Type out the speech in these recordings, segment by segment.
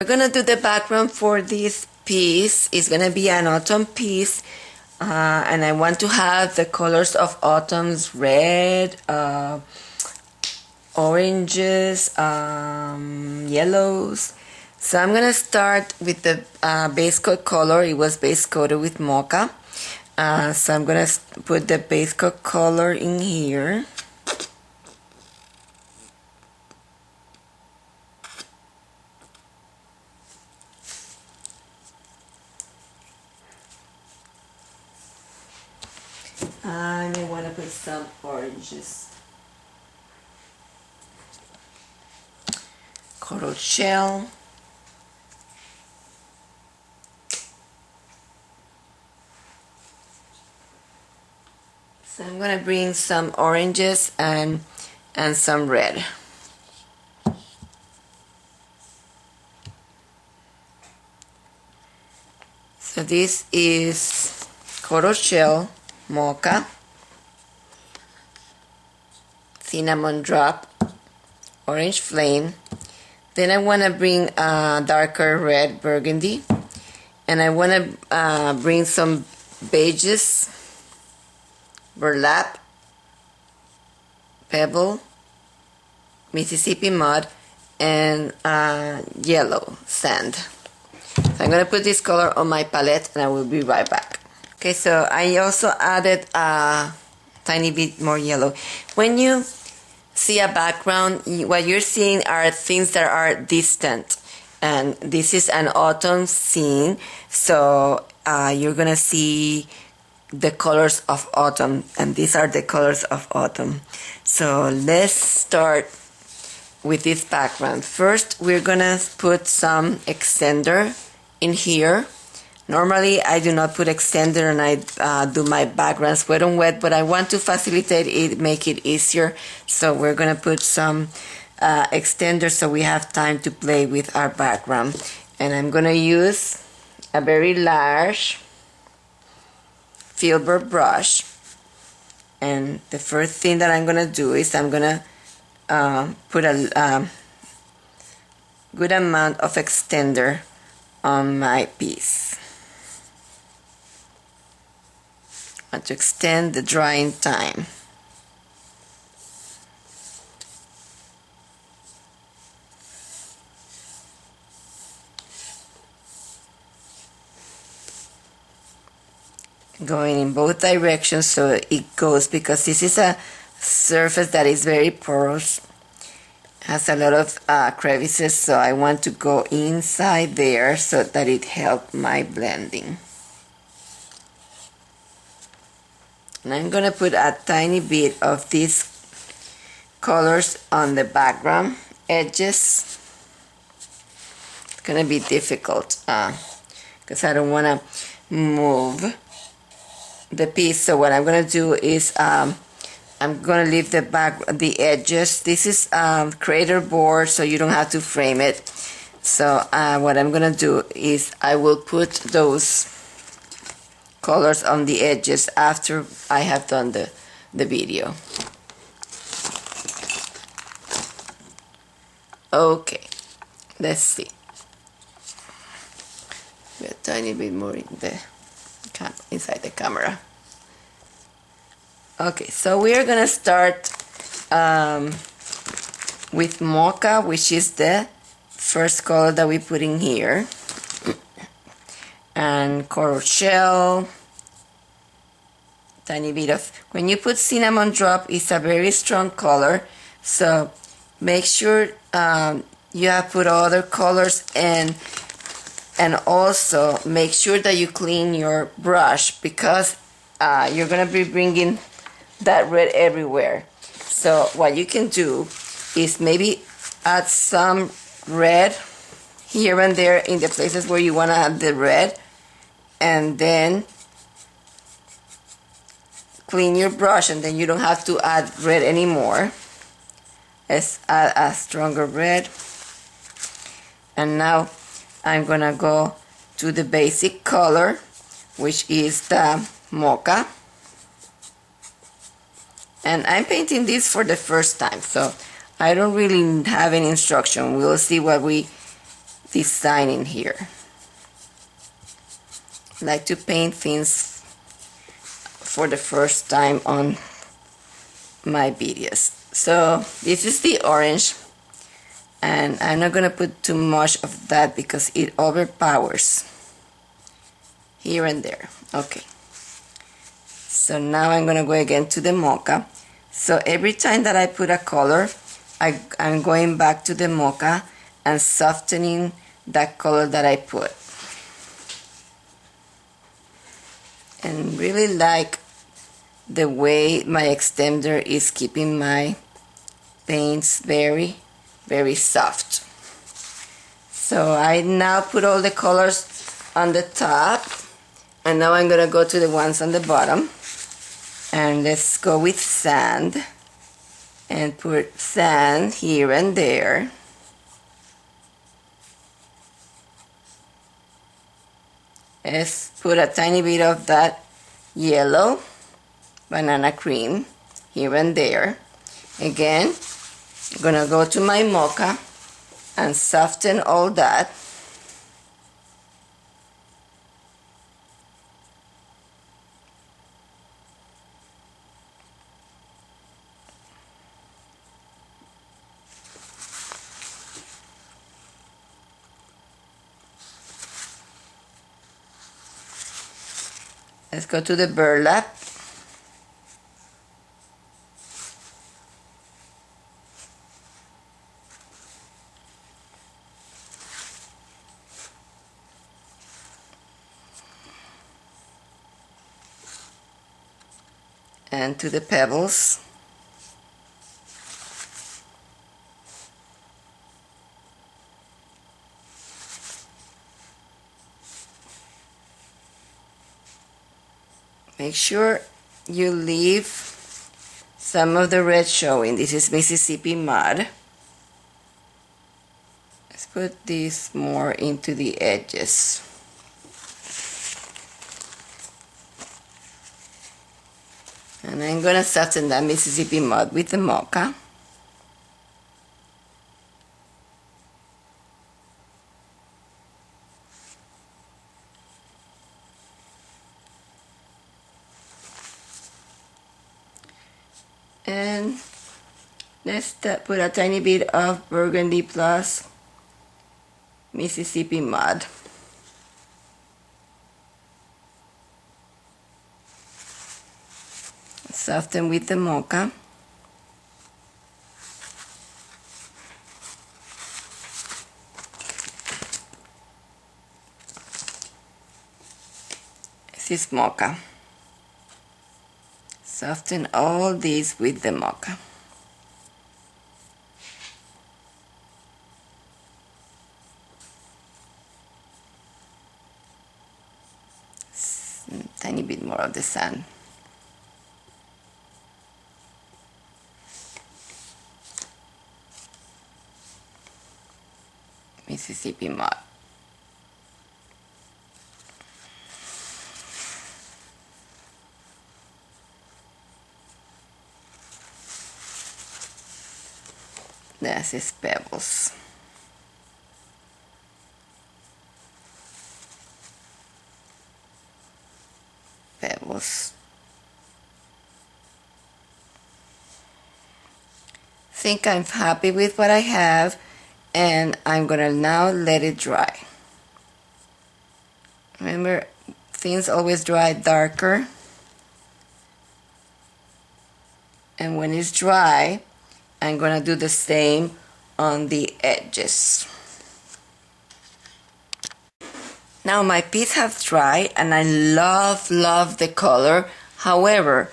gonna do the background for this piece. It's gonna be an autumn piece, and I want to have the colors of autumn's red, oranges, yellows. So I'm gonna start with the base coat color. It was base coated with mocha. So I'm gonna put the base coat color in here. And I want to put some oranges. Coral shell. So I'm going to bring some oranges and some red. So this is coral shell, mocha, cinnamon drop, orange flame. Then I want to bring darker red burgundy, and I want to bring some beiges, burlap, pebble, Mississippi mud, and yellow sand. So I'm going to put this color on my palette and I will be right back. Okay, so I also added a tiny bit more yellow. When you see a background, what you're seeing are things that are distant. And this is an autumn scene, so you're going to see the colors of autumn, and these are the colors of autumn. So let's start with this background. First, we're going to put some extender in here. Normally I do not put extender and I do my backgrounds wet on wet, but I want to facilitate it, make it easier. So we're gonna put some extender so we have time to play with our background. And I'm gonna use a very large filbert brush. And the first thing that I'm gonna do is I'm gonna put a good amount of extender on my piece. I want to extend the drying time. Going in both directions so it goes, because this is a surface that is very porous, has a lot of crevices, so I want to go inside there so that it helps my blending. And I'm going to put a tiny bit of these colors on the background edges. It's going to be difficult because I don't want to move the piece. So what I'm going to do is I'm going to leave the edges. This is crater board, so you don't have to frame it. So what I'm going to do is I will put those colors on the edges after I have done the video. Okay, let's see. A tiny bit more in the inside the camera. Okay, so we are gonna start with mocha, which is the first color that we put in here, and coral shell. Tiny bit of, when you put cinnamon drop, it's a very strong color, so make sure you have put other colors, and also make sure that you clean your brush, because you're gonna be bringing that red everywhere. So what you can do is maybe add some red here and there in the places where you want to add the red, and then clean your brush, and then you don't have to add red anymore. Let's add a stronger red. And now I'm gonna go to the basic color, which is the mocha. And I'm painting this for the first time, so I don't really have any instruction. We'll see what we design in here. I like to paint things for the first time on my videos. So this is the orange, and I'm not gonna put too much of that because it overpowers here and there. Okay, so now I'm gonna go again to the mocha. So every time that I put a color, I'm going back to the mocha and softening that color that I put. And really like the way my extender is keeping my paints very, very soft. So I now put all the colors on the top, and now I'm gonna go to the ones on the bottom. And let's go with sand and put sand here and there. Let's put a tiny bit of that yellow banana cream here and there. Again, I'm gonna go to my mocha and soften all that. Let's go to the burlap. And to the pebbles. Make sure you leave some of the red showing. This is Mississippi mud. Let's put this more into the edges. And I'm gonna soften that Mississippi mud with the mocha. And let's put a tiny bit of burgundy plus Mississippi mud. Soften with the mocha. This is mocha. Soften all these with the mocha. Tiny bit more of the sand. Mississippi mud. This is pebbles. Pebbles. Think I'm happy with what I have, and I'm gonna now let it dry. Remember, things always dry darker, and when it's dry, I'm gonna do the same on the edges. Now my piece have dried, and I love the color. However,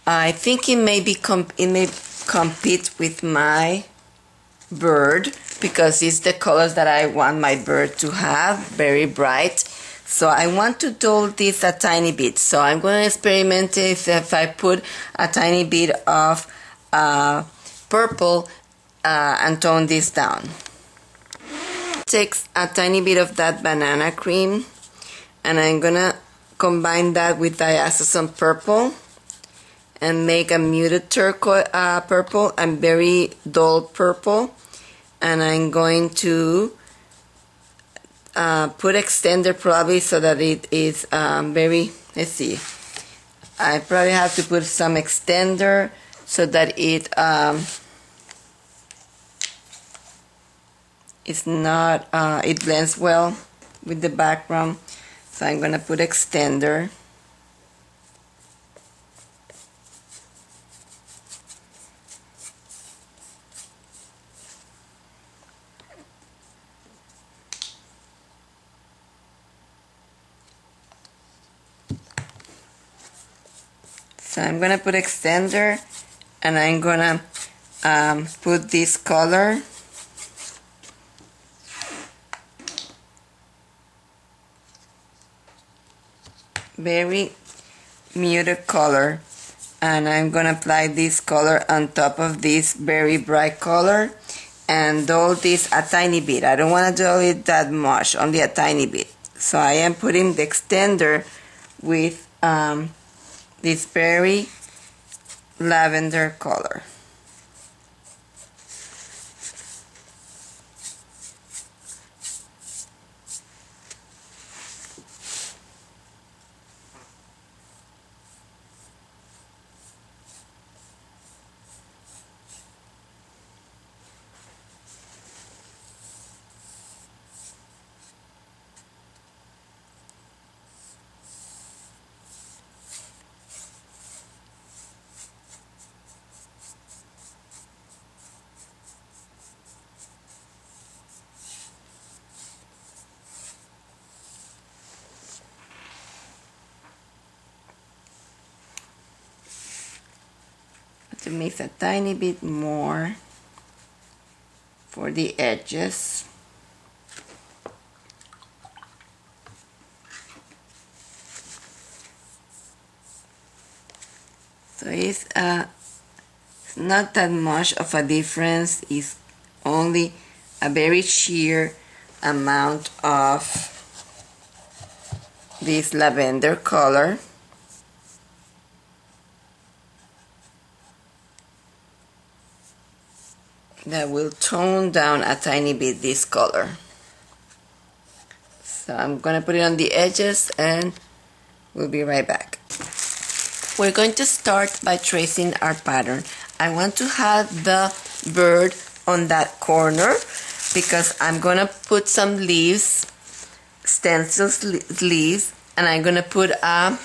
I think it may compete with my bird because it's the colors that I want my bird to have, very bright. So I want to dull this a tiny bit. So I'm going to experiment if I put a tiny bit of purple and tone this down. Take a tiny bit of that banana cream, and I'm gonna combine that with diacetyl purple and make a muted turquoise purple and very dull purple, and I'm going to put extender probably so that it is very, let's see, I probably have to put some extender so that it it's not it blends well with the background. So I'm gonna put extender. So I'm gonna put extender, and I'm gonna put this color. Very muted color, and I'm gonna apply this color on top of this very bright color and dull this a tiny bit. I don't want to dull it that much, only a tiny bit. So I am putting the extender with this very lavender color. To mix a tiny bit more for the edges. So it's not that much of a difference. It's only a very sheer amount of this lavender color. That will tone down a tiny bit this color. So I'm gonna put it on the edges and we'll be right back. We're going to start by tracing our pattern. I want to have the bird on that corner because I'm gonna put some leaves, stencil leaves, and I'm gonna put a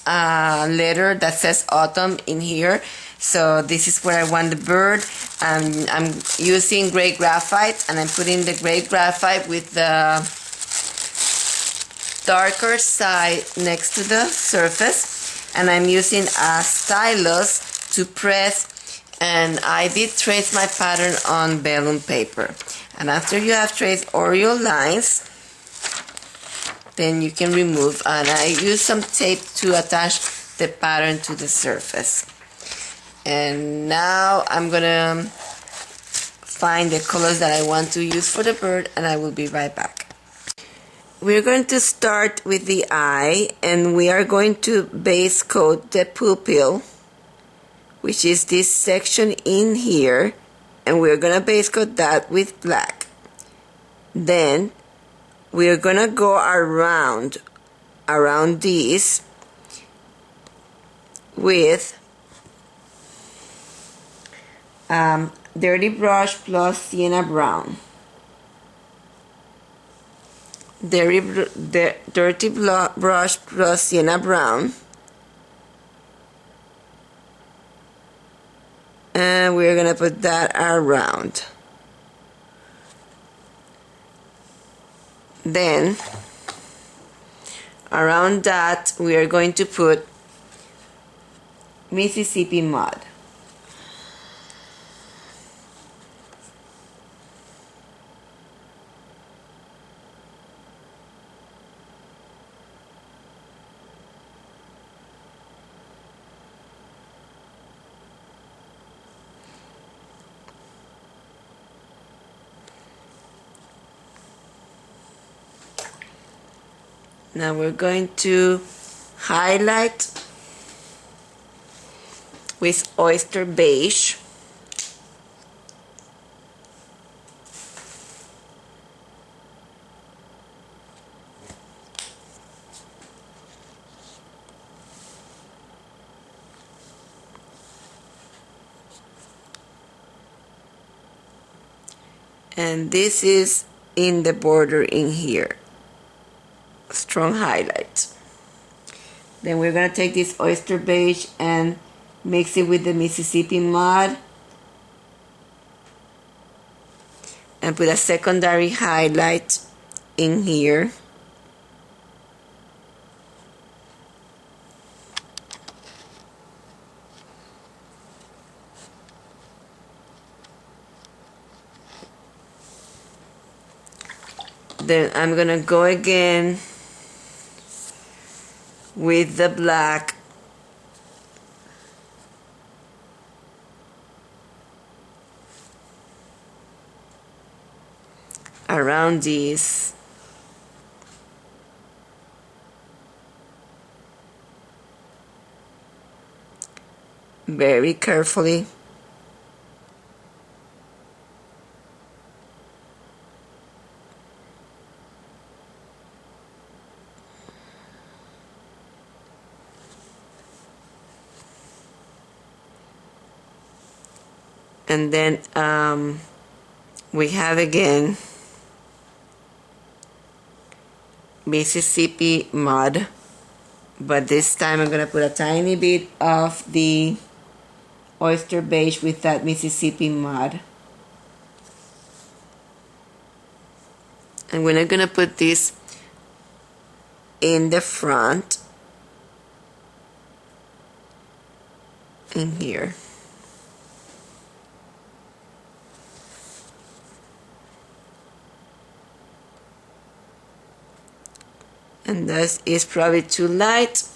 letter that says autumn in here. So this is where I want the bird. I'm using gray graphite, and I'm putting the gray graphite with the darker side next to the surface, and I'm using a stylus to press, and I did trace my pattern on vellum paper. And after you have traced all your lines, then you can remove, and I use some tape to attach the pattern to the surface. And now I'm gonna find the colors that I want to use for the bird, and I will be right back. We're going to start with the eye, and we are going to base coat the pupil, which is this section in here, and we're gonna base coat that with black. Then we're gonna go around these with dirty brush plus sienna brown. Dirty brush plus sienna brown. And we're gonna put that around. Then around that we are going to put Mississippi mud. Now we're going to highlight with oyster beige. And this is in the border in here. Strong highlight. Then we're going to take this oyster beige and mix it with the Mississippi mud and put a secondary highlight in here. Then I'm gonna go again with the black around these. Very carefully. And then we have again Mississippi mud, but this time I'm gonna put a tiny bit of the oyster beige with that Mississippi mud. And we're not gonna put this in the front, in here. And this is probably too light.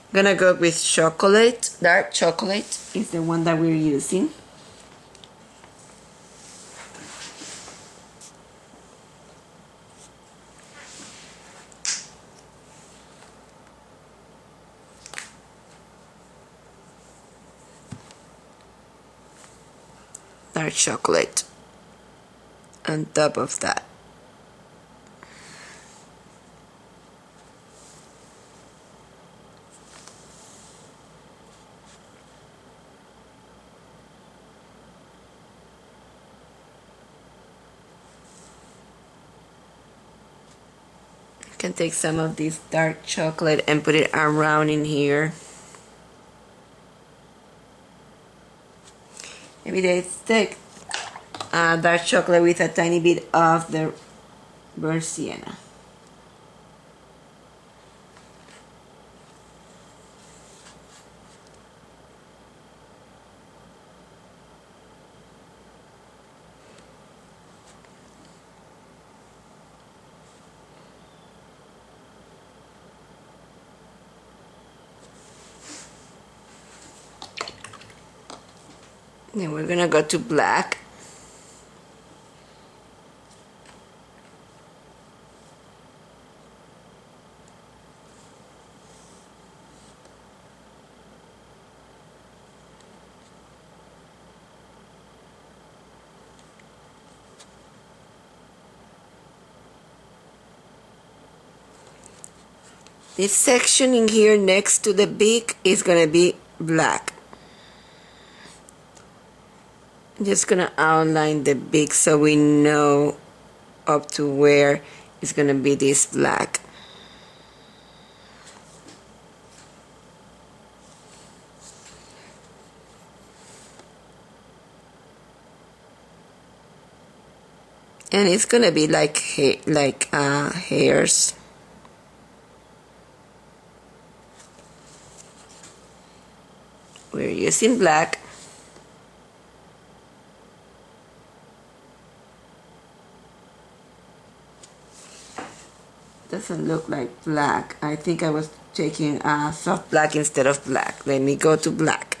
I'm gonna go with chocolate. Dark chocolate is the one that we're using. Dark chocolate on top of that. Can take some of this dark chocolate and put it around in here. Maybe they take dark chocolate with a tiny bit of the burnt sienna. Then we're gonna go to black. This section in here next to the beak is gonna be black. I'm just gonna outline the beak so we know up to where it's gonna be this black. And it's gonna be like hairs. We're using black. Doesn't look like black. I think I was taking soft black instead of black. Let me go to black.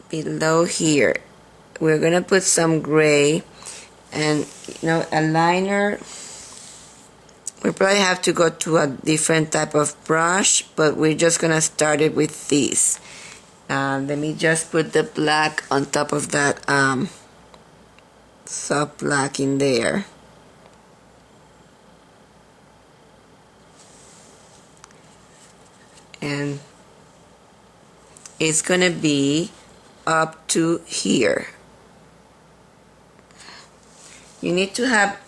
Below here we're gonna put some gray, and a liner We probably have to go to a different type of brush, but we're just gonna start it with these. Let me just put the black on top of that soft black in there. And it's gonna be up to here. You need to have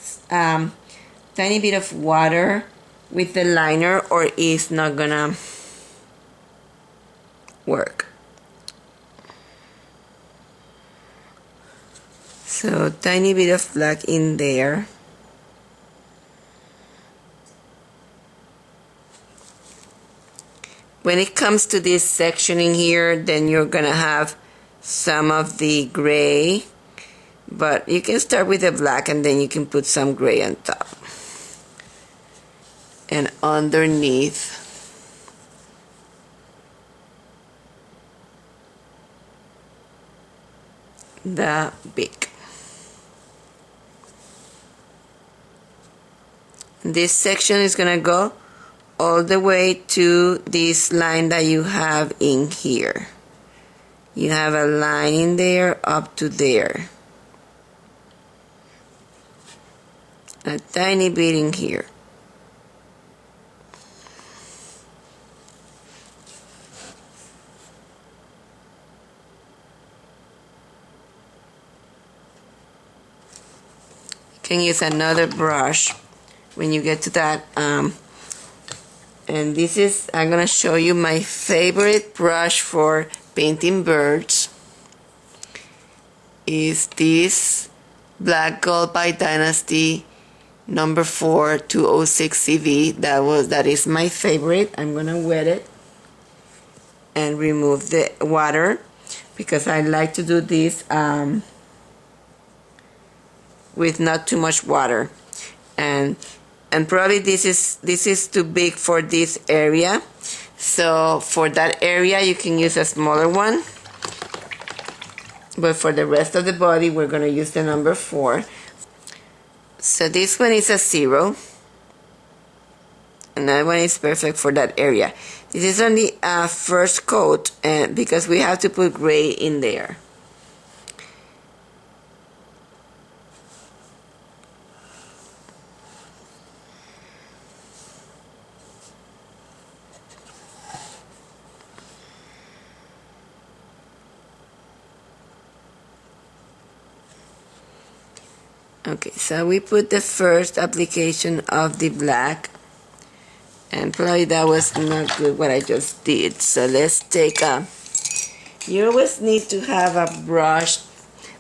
tiny bit of water with the liner or it's not gonna work. So tiny bit of black in there. When it comes to this section in here, then you're gonna have some of the gray, but you can start with the black and then you can put some gray on top. And underneath, the beak. This section is gonna go all the way to this line that you have in here. You have a line in there up to there. A tiny bit in here. You can use another brush when you get to that. And this is, I'm gonna show you my favorite brush for painting birds. Is this Black Gold by Dynasty number 4 206 CV. That is my favorite. I'm gonna wet it and remove the water because I like to do this with not too much water. And probably this is too big for this area, so for that area you can use a smaller one, but for the rest of the body we're going to use the number 4. So this one is a 0 and that one is perfect for that area. This is on the first coat because we have to put gray in there. Okay, so we put the first application of the black, and probably that was not good what I just did. So let's take you always need to have a brush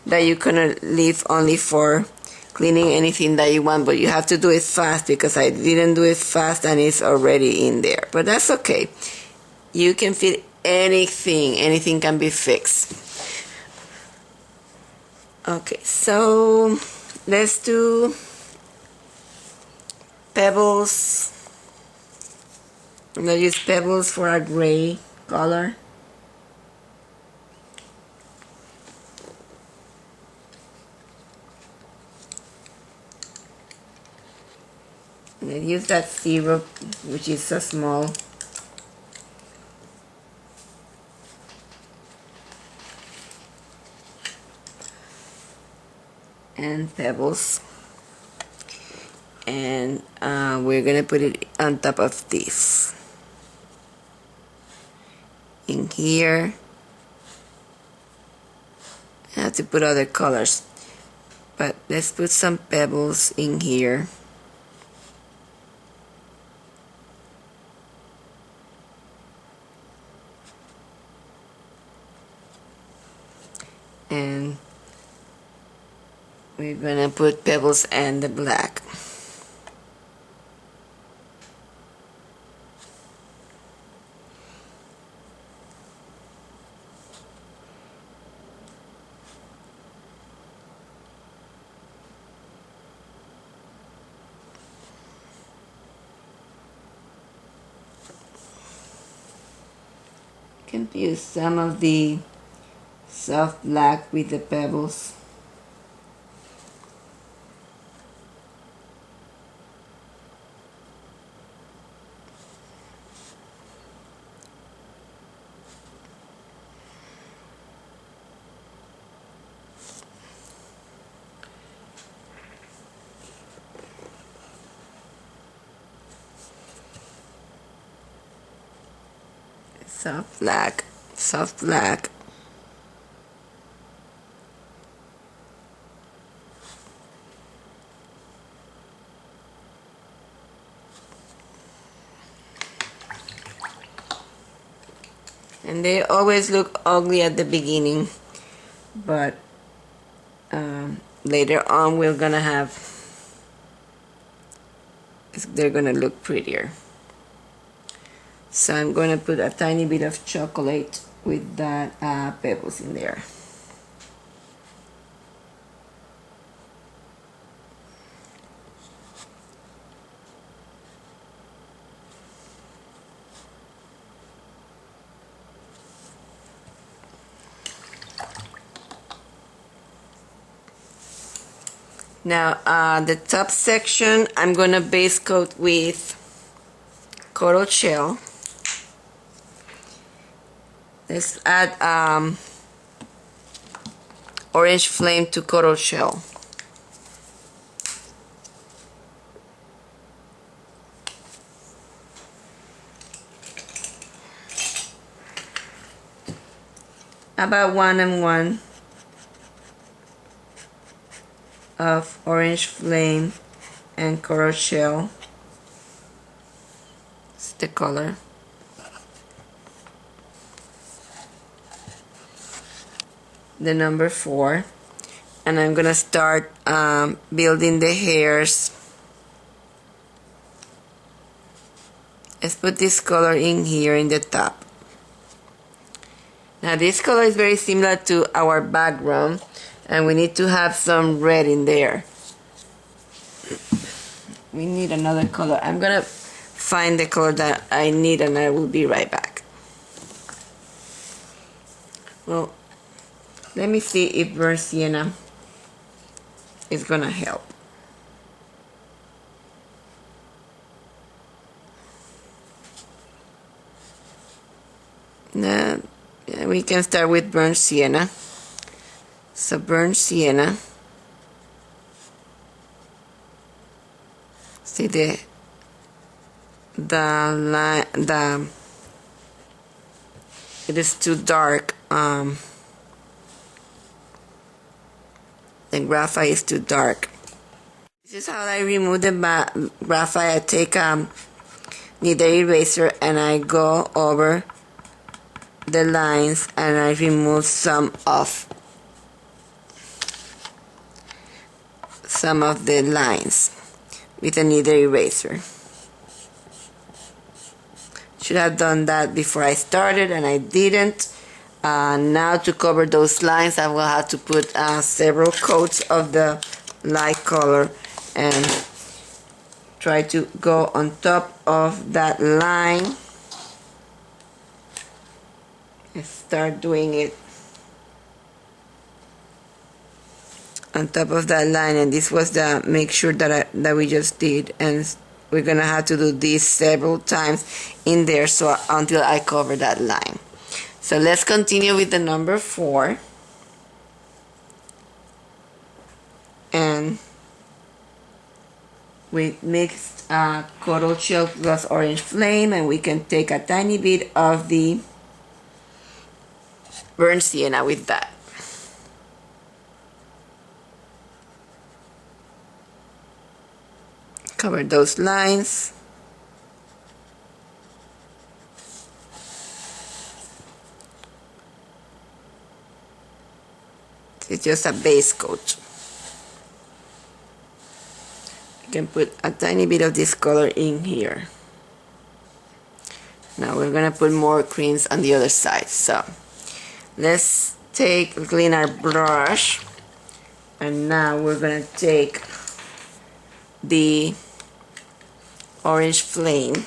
that you can leave only for cleaning anything that you want, but you have to do it fast because I didn't do it fast and it's already in there. But that's okay. You can fit anything can be fixed. Okay, so let's do pebbles. I'm going to use pebbles for a gray color. And I use that syrup, which is so small. And pebbles. And we're gonna put it on top of this. In here. I have to put other colors. But let's put some pebbles in here. And we're gonna put pebbles and the black. Confuse some of the soft black with the pebbles. soft black, soft black. And they always look ugly at the beginning, but later on we're gonna have, they're gonna look prettier. So I'm gonna put a tiny bit of chocolate with that pebbles in there. Now the top section I'm gonna base coat with coral shell. Let's add orange flame to coral shell. About 1 and 1 of orange flame and coral shell. It's the color. The number 4, and I'm gonna start building the hairs. Let's put this color in here in the top. Now this color is very similar to our background, and we need to have some red in there. We need another color. I'm gonna find the color that I need and I will be right back. Well, let me see if burnt sienna is gonna help. Now, we can start with burnt sienna. So burnt sienna. See the line, it is too dark. The graphite is too dark. This is how I remove the graphite. I take needle eraser and I go over the lines and I remove some of the lines with a needle eraser. Should have done that before I started and I didn't. Now to cover those lines I will have to put several coats of the light color and try to go on top of that line and start doing it on top of that line. And this was the make sure that we just did, and we're gonna have to do this several times in there so until I cover that line. So let's continue with the number 4, and we mixed coral shell plus orange flame, and we can take a tiny bit of the burnt sienna with that. Cover those lines. It's just a base coat. You can put a tiny bit of this color in here. Now we're gonna put more creams on the other side. So let's clean our brush, and now we're gonna take the orange flame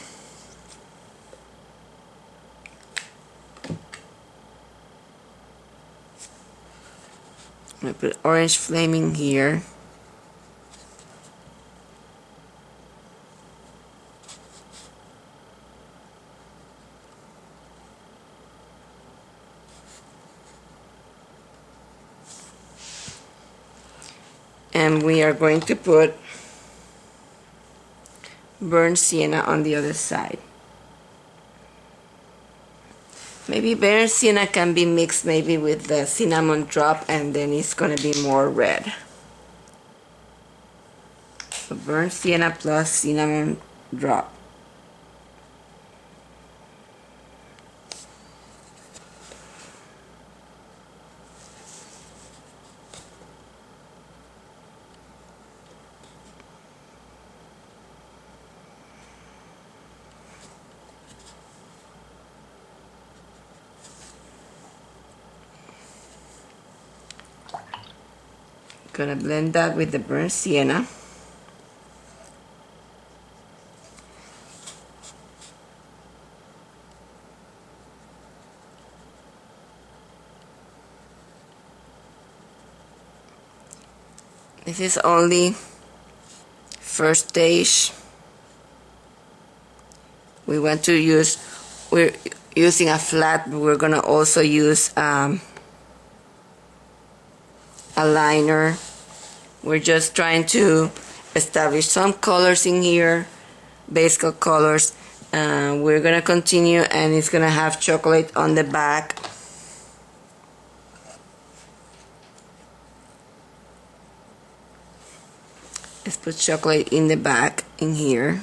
I'm going to put orange flame in here. And we are going to put burnt sienna on the other side. Maybe burnt sienna can be mixed maybe with the cinnamon drop, and then it's going to be more red. So burnt sienna plus cinnamon drop. Gonna blend that with the burnt sienna. This is only first stage. We're using a flat, but we're gonna also use a liner. We're just trying to establish some colors in here, base coat colors. We're gonna continue, and it's gonna have chocolate on the back. Let's put chocolate in the back in here.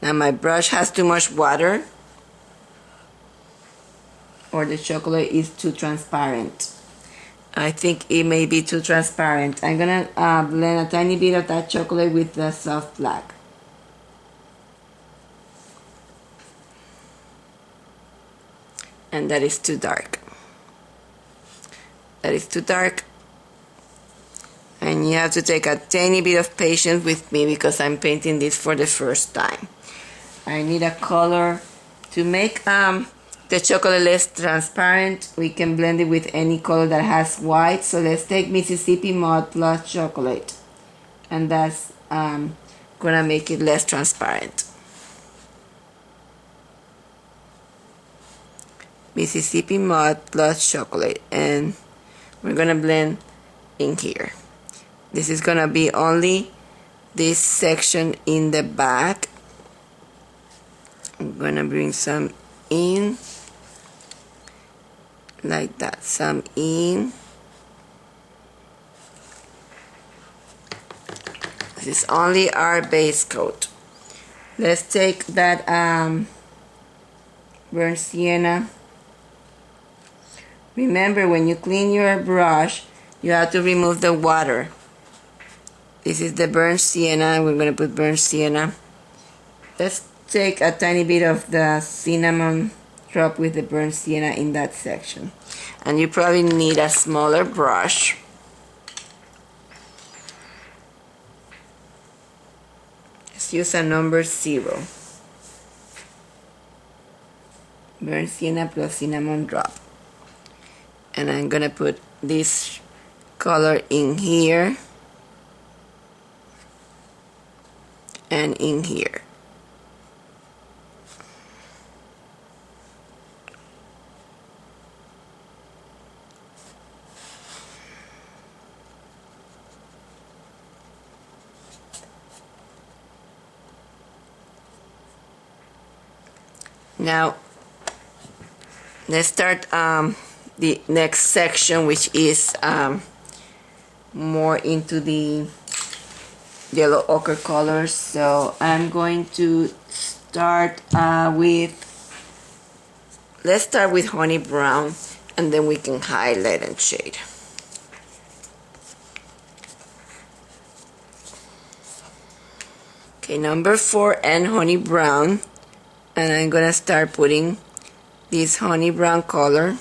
Now my brush has too much water, or the chocolate is too transparent. I think it may be too transparent. I'm gonna blend a tiny bit of that chocolate with the soft black. And that is too dark. That is too dark. And you have to take a tiny bit of patience with me because I'm painting this for the first time. I need a color to make the chocolate less transparent. We can blend it with any color that has white. So let's take Mississippi Mud plus chocolate, and that's gonna make it less transparent. Mississippi Mud plus chocolate, and we're gonna blend in here. This is gonna be only this section in the back. I'm gonna bring some in like that, some in. This is only our base coat. Let's take that burnt sienna. Remember, when you clean your brush, you have to remove the water. This is the burnt sienna. We're going to put burnt sienna. Let's take a tiny bit of the cinnamon drop with the burnt sienna in that section. And you probably need a smaller brush. Let's use a number 0. Burnt sienna plus cinnamon drop. And I'm going to put this color in here and in here. Now let's start the next section, which is more into the yellow ochre colors. So I'm going to start let's start with honey brown, and then we can highlight and shade. Okay, number 4 and honey brown, and I'm gonna start putting this honey brown color.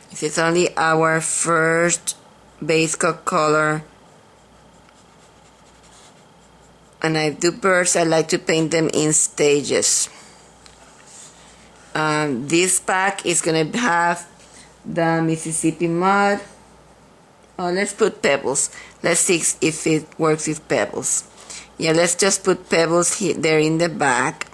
This is only our first base coat color, and I do birds. I like to paint them in stages. This pack is going to have the Mississippi mud. Oh, let's put pebbles. Let's see if it works with pebbles. Yeah, let's just put pebbles here, there in the back.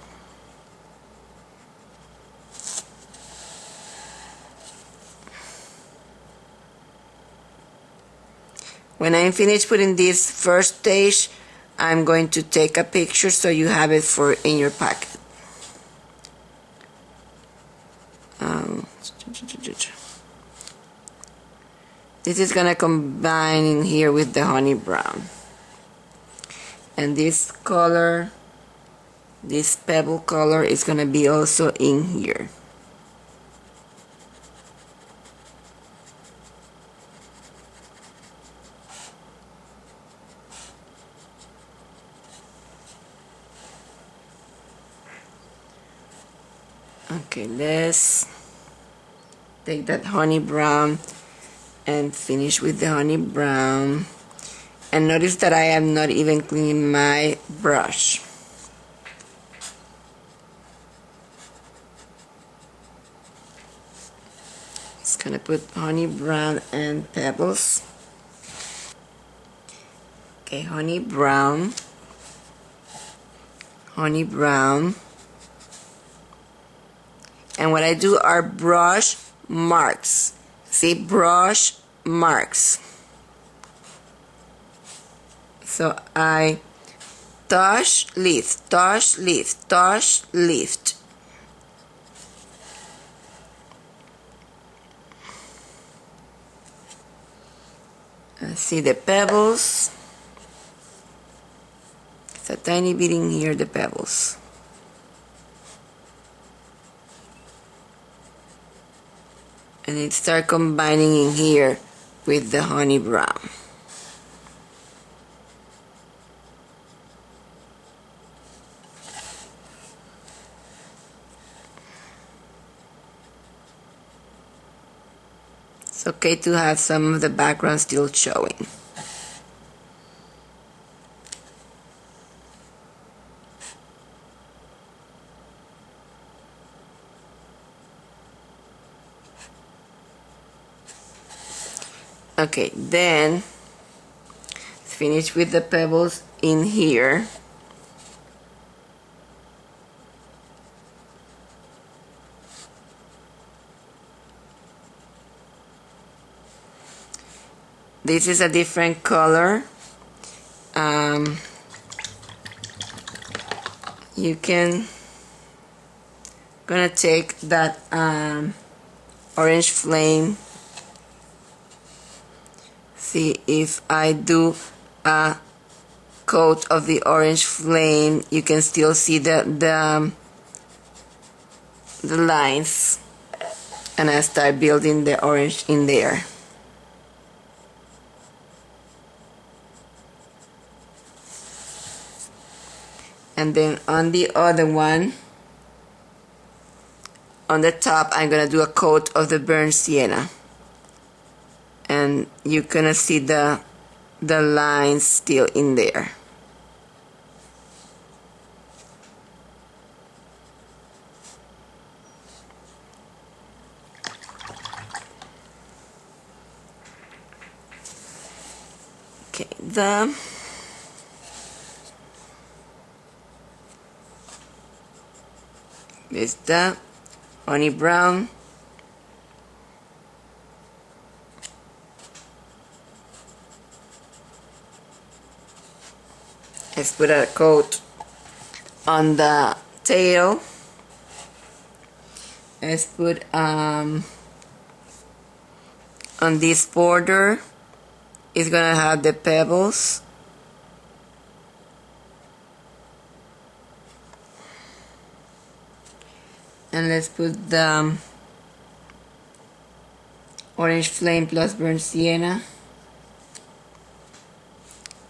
When I'm finished putting this first stage, I'm going to take a picture so you have it for in your packet. This is gonna combine in here with the honey brown. And this color, this pebble color, is gonna be also in here. Okay, let's take that honey brown and finish with the honey brown. And notice that I am not even cleaning my brush. Just gonna put honey brown and pebbles. Okay, honey brown, honey brown. And what I do are brush marks. See, brush marks. So I touch, lift, touch, lift, touch, lift. See the pebbles. It's a tiny bit in here, the pebbles. And it start combining in here with the honey brown. It's okay to have some of the background still showing. Okay, then finish with the pebbles in here. This is a different color. You can gonna take that orange flame. See if I do a coat of the orange flame, you can still see the lines, and I start building the orange in there. And then on the other one, on the top, I'm gonna do a coat of the burnt sienna. And you're gonna see the lines still in there. Okay, there's the honey brown. Let's put a coat on the tail. Let's put on this border. It's gonna have the pebbles. And let's put the orange flame plus burnt sienna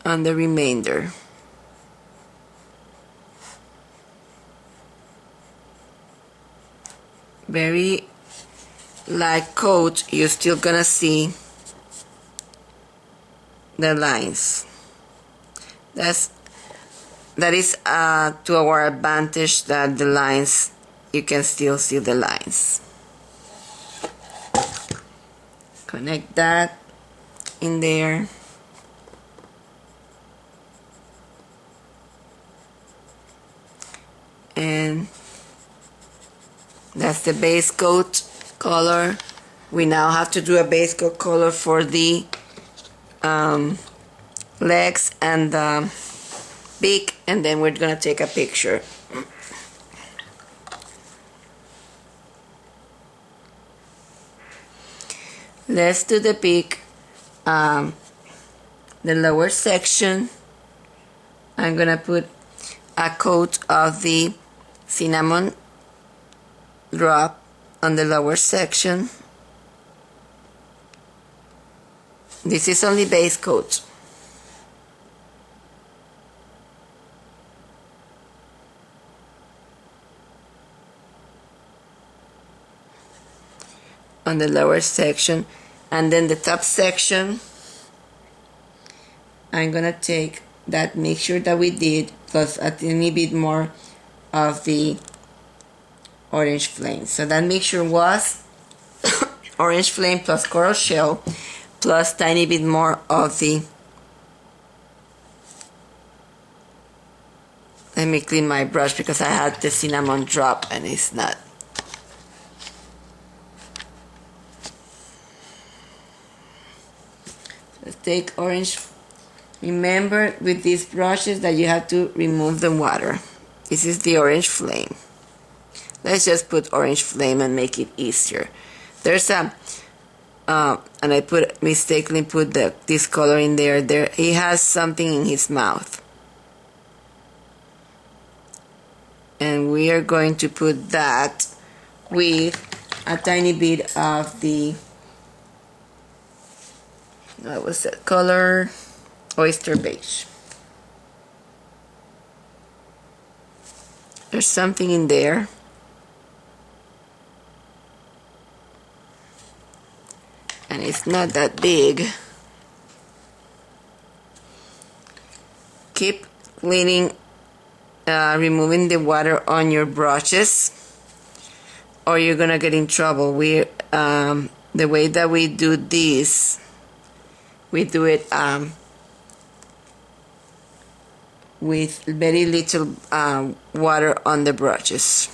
on the remainder. Very light coat, you're still gonna see the lines. That is to our advantage, that the lines, you can still see the lines. Connect that in there. And that's the base coat color. We now have to do a base coat color for the legs and the beak, and then we're gonna take a picture. Let's do the beak, the lower section. I'm gonna put a coat of the cinnamon drop on the lower section. This is only base coat. On the lower section, and then the top section, I'm gonna take that mixture that we did plus a tiny bit more of the orange flame. So that mixture was orange flame plus coral shell plus tiny bit more of the, let me clean my brush because I had the cinnamon drop and it's not. Let's take orange. Remember with these brushes that you have to remove the water. This is the orange flame. Let's just put orange flame and make it easier. There's a and I mistakenly put this color in there. He has something in his mouth, and we are going to put that with a tiny bit of the, what was that color? Oyster beige. There's something in there. And it's not that big. Keep cleaning, removing the water on your brushes, or you're gonna get in trouble. The way that we do this, we do it with very little water on the brushes.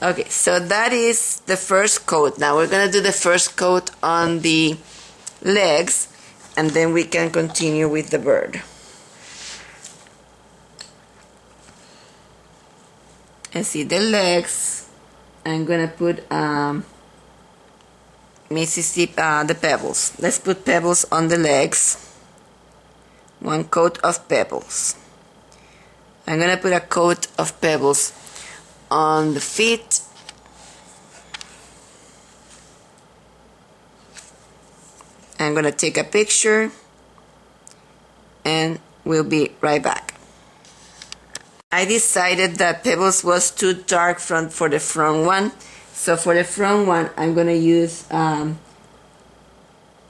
Okay, so that is the first coat. Now we're gonna do the first coat on the legs, and then we can continue with the bird. And see the legs, I'm gonna put Mississippi, the pebbles. Let's put pebbles on the legs. One coat of pebbles. I'm gonna put a coat of pebbles on the feet. I'm gonna take a picture and we'll be right back. I decided that pebbles was too dark for the front one, so for the front one I'm gonna use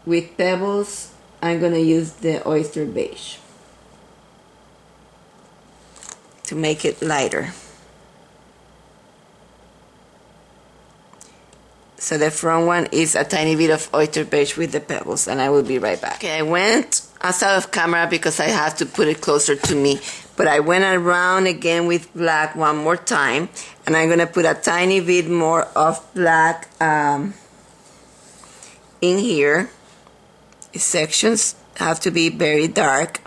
with pebbles, I'm gonna use the oyster beige to make it lighter. So the front one is a tiny bit of oyster beige with the pebbles, and I will be right back. Okay, I went outside of camera because I have to put it closer to me, but I went around again with black one more time, and I'm gonna put a tiny bit more of black in here. These sections have to be very dark.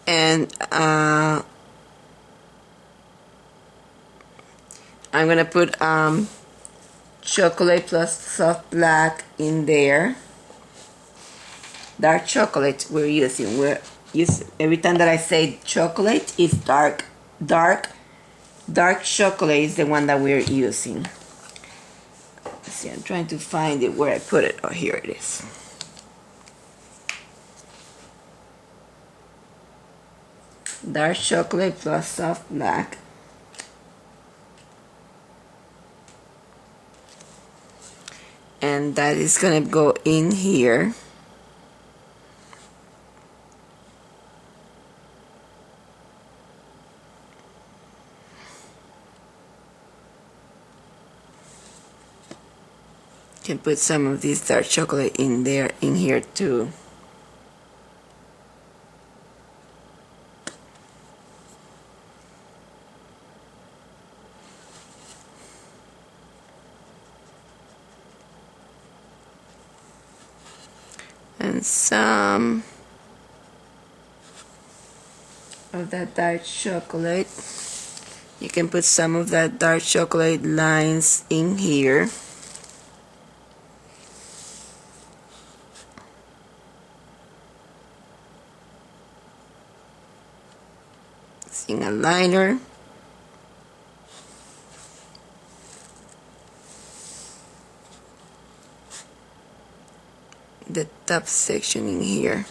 And I'm gonna put chocolate plus soft black in there. Dark chocolate we're using. Every time that I say chocolate, it's dark. Dark chocolate is the one that we're using. Let's see, I'm trying to find it where I put it. Oh, here it is. Dark chocolate plus soft black. and that is gonna go in here. Can put some of this dark chocolate in there, in here too. And some of that dark chocolate. You can put some of that dark chocolate lines in here. In a liner. The top section in here.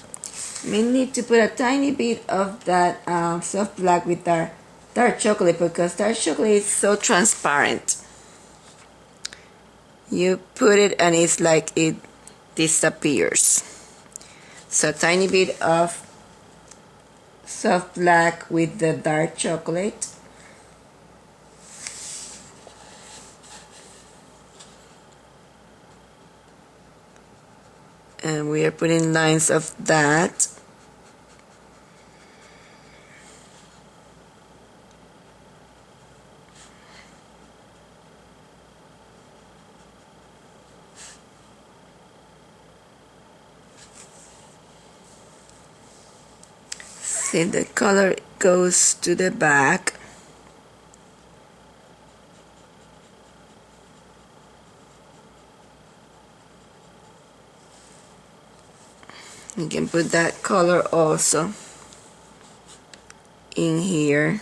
We need to put a tiny bit of that soft black with our dark chocolate, because dark chocolate is so transparent. You put it and it's like it disappears. So a tiny bit of soft black with the dark chocolate. And we are putting lines of that. See, the color goes to the back. You can put that color also in here.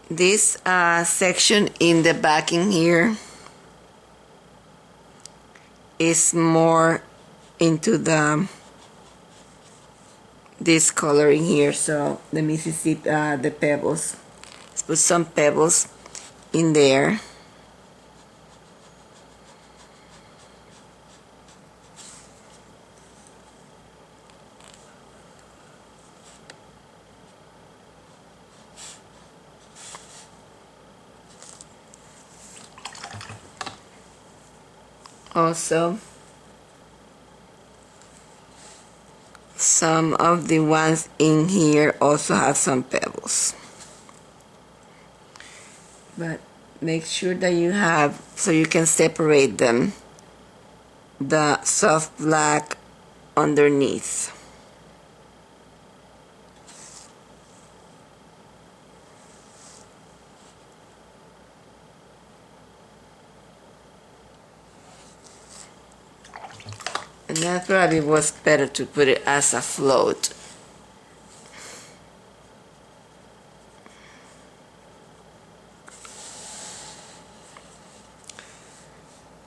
This section in the back in here is more into this color in here. So let me see the pebbles. Let's put some pebbles in there. Also, some of the ones in here also have some pebbles. But make sure that you have, so you can separate them, the soft black underneath. And that probably was better to put it as a float.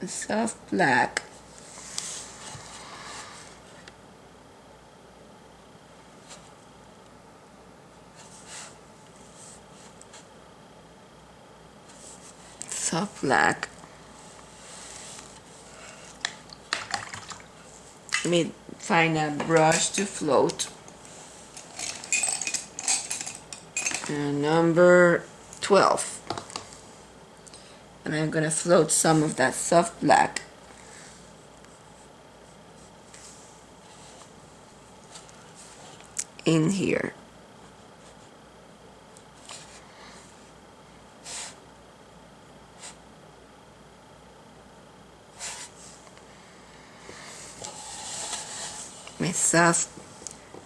Soft black. Soft black. Let me find a brush to float. And number 12. And I'm going to float some of that soft black in here.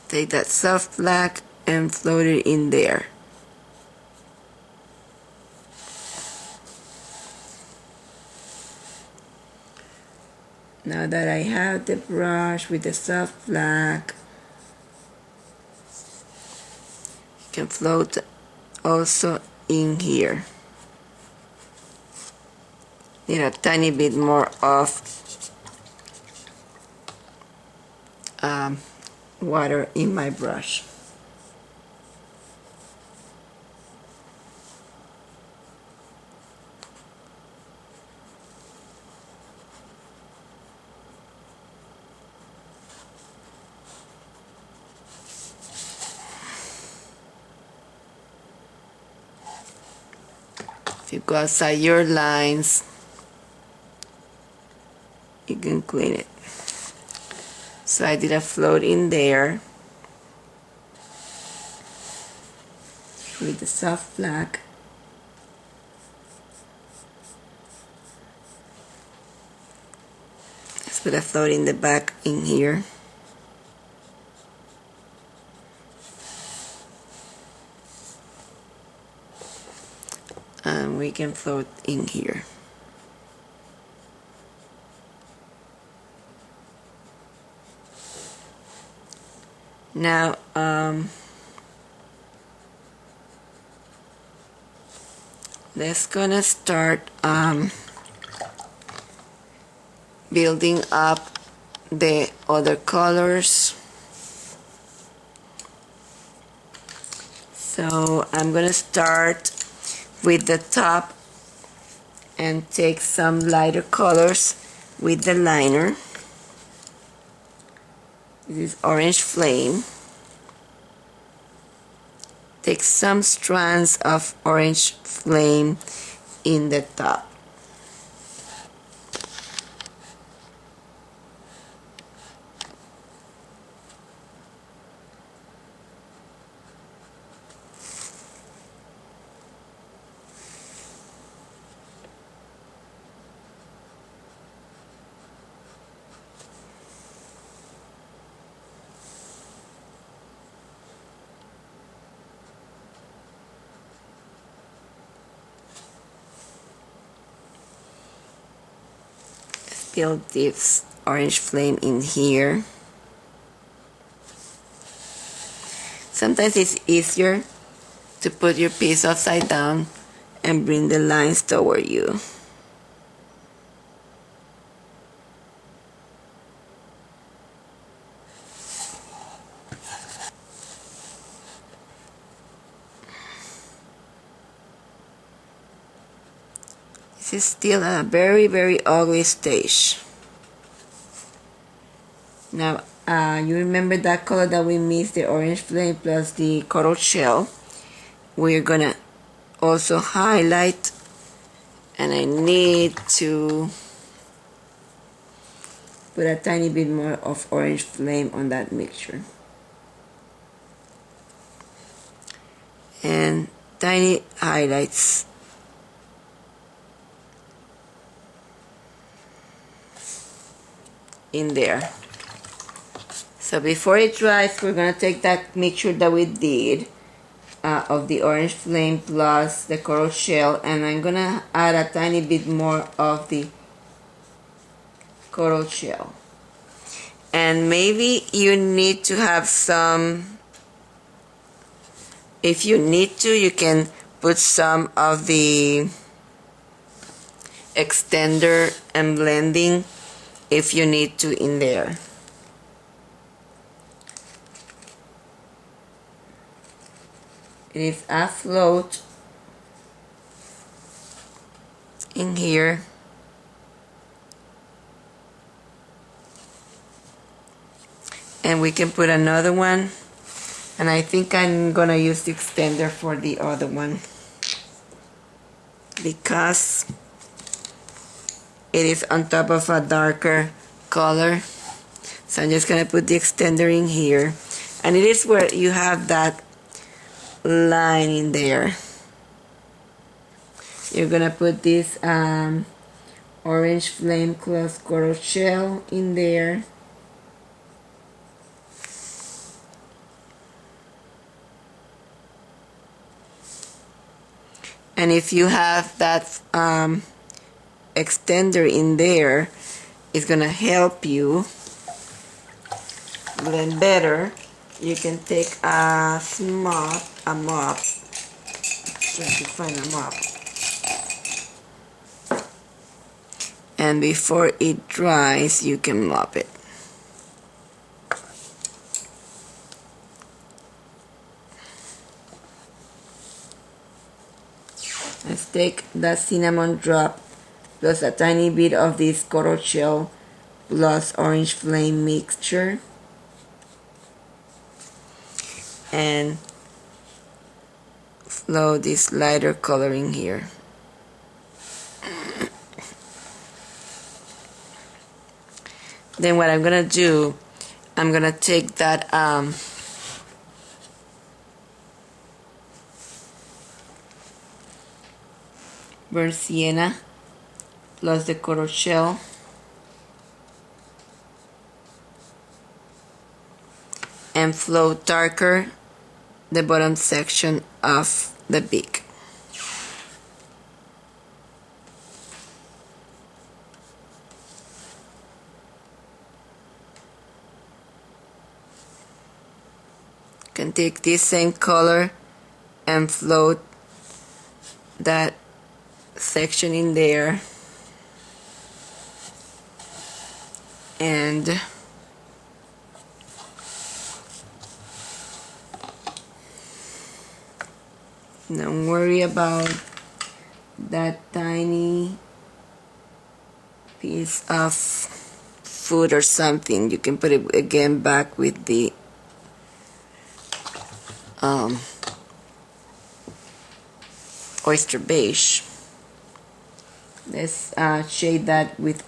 Take that soft black and float it in there. Now that I have the brush with the soft black, you can float also in here. Need a tiny bit more of water in my brush. If you go outside your lines, you can clean it. So I did a float in there with the soft black. Let's put a float in the back in here. And we can float in here. Now, let's gonna start building up the other colors. So I'm gonna start with the top and take some lighter colors with the liner. This is Orange Flame. Take some strands of Orange Flame in the top. Build this Orange Flame in here. Sometimes it's easier to put your piece upside down and bring the lines toward you. This is still a very, very ugly stage. Now, you remember that color that we mixed, the Orange Flame plus the coral shell. We're gonna also highlight, and I need to put a tiny bit more of Orange Flame on that mixture. And tiny highlights. In there. So before it dries, we're gonna take that mixture that we did of the Orange Flame plus the coral shell, and I'm gonna add a tiny bit more of the coral shell. And maybe you need to have some, if you need to, you can put some of the extender and blending if you need to in there. It is a float in here. And we can put another one. And I think I'm gonna use the extender for the other one, because it is on top of a darker color. So I'm just gonna put the extender in here, and it is where you have that line in there. You're gonna put this Orange Flame plus coral shell in there. And if you have that extender in there, it's gonna help you blend better. You can take a mop, try to find a mop, and before it dries you can mop it. Let's take that cinnamon drop plus a tiny bit of this coral shell plus orange flame mixture and flow this lighter coloring here. Then what I'm gonna do, I'm gonna take that burnt sienna plus the coral shell and flow darker the bottom section of the beak. You can take this same color and float that section in there and don't worry about that tiny piece of food or something. You can put it again back with the oyster beige. Let's shade that with,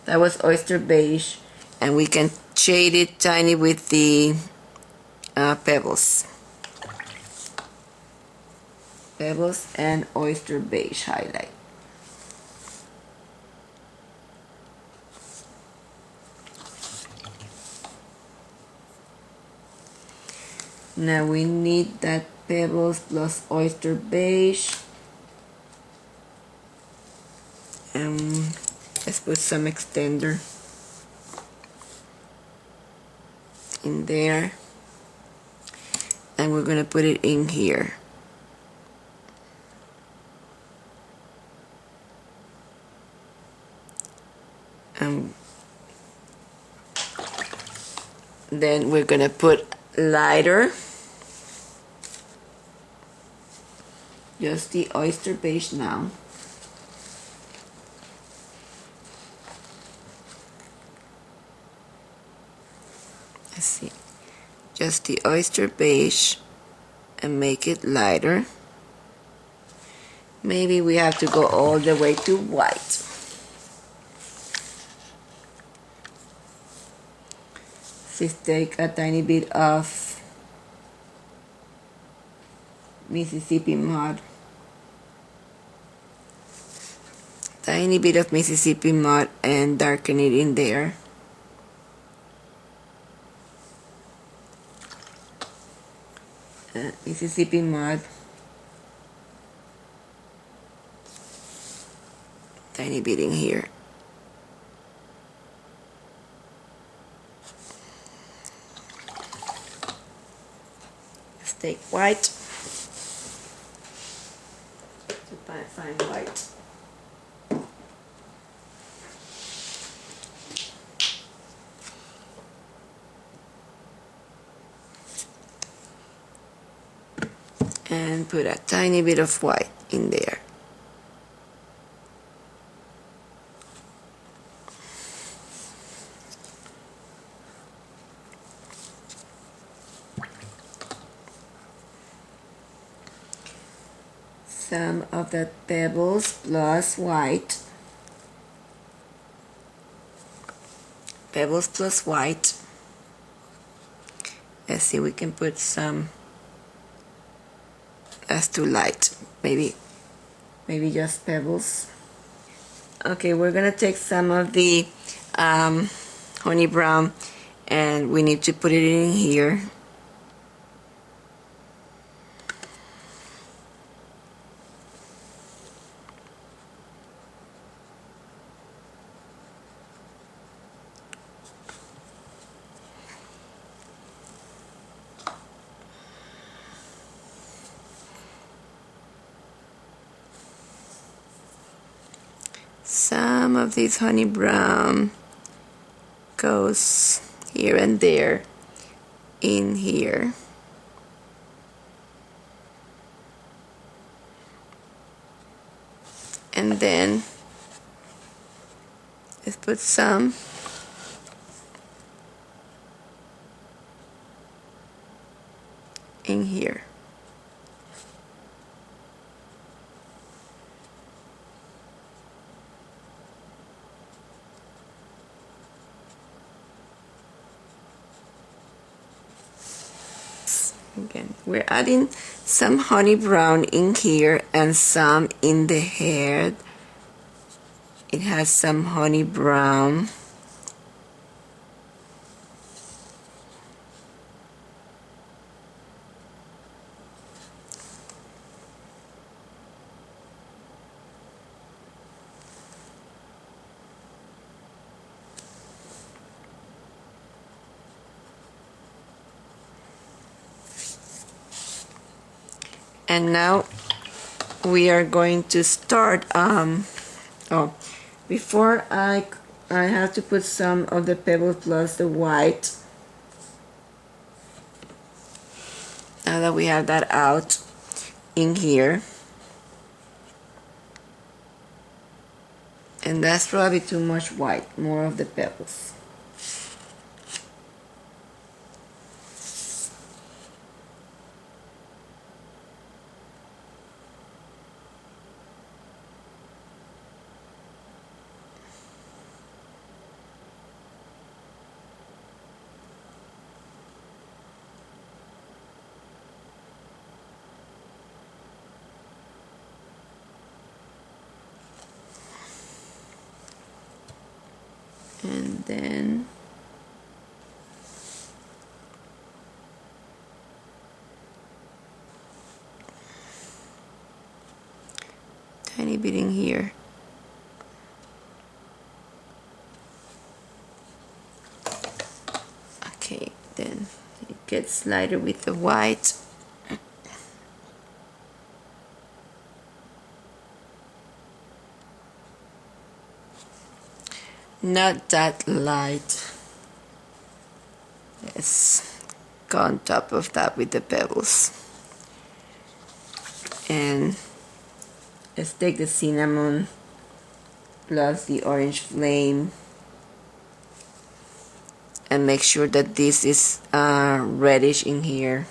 that was oyster beige, and we can shade it tiny with the pebbles and oyster beige highlight. Now we need that pebbles plus oyster beige, and let's put some extender in there, and we're gonna put it in here. And then we're gonna put lighter, just the oyster beige now. Let's see, just the oyster beige and make it lighter. Maybe we have to go all the way to white. Just take a tiny bit of Mississippi mud. Tiny bit of Mississippi mud and darken it in there. Mississippi mud. Tiny bit in here. Let's take white. To find white. And put a tiny bit of white in there. Some of that pebbles plus white. Pebbles plus white. Let's see, we can put some. That's too light. Maybe just pebbles. Okay, we're gonna take some of the honey brown, and we need to put it in here. some of this honey brown goes here and there in here. And then let's put some in here. Again, we're adding some honey brown in here and some in the hair. It has some honey brown. And now we are going to start before I have to put some of the pebble plus the white. Now that we have that out in here, and that's probably too much white, more of the pebbles. And then tiny bit in here. Okay, then it gets lighter with the white. Not that light. Let's go on top of that with the pebbles. And let's take the cinnamon plus the orange flame and make sure that this is reddish in here,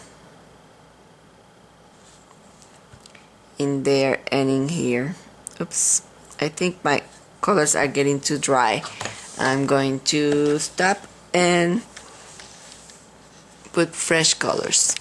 in there, and in here. Oops, I think my colors are getting too dry. I'm going to stop and put fresh colors.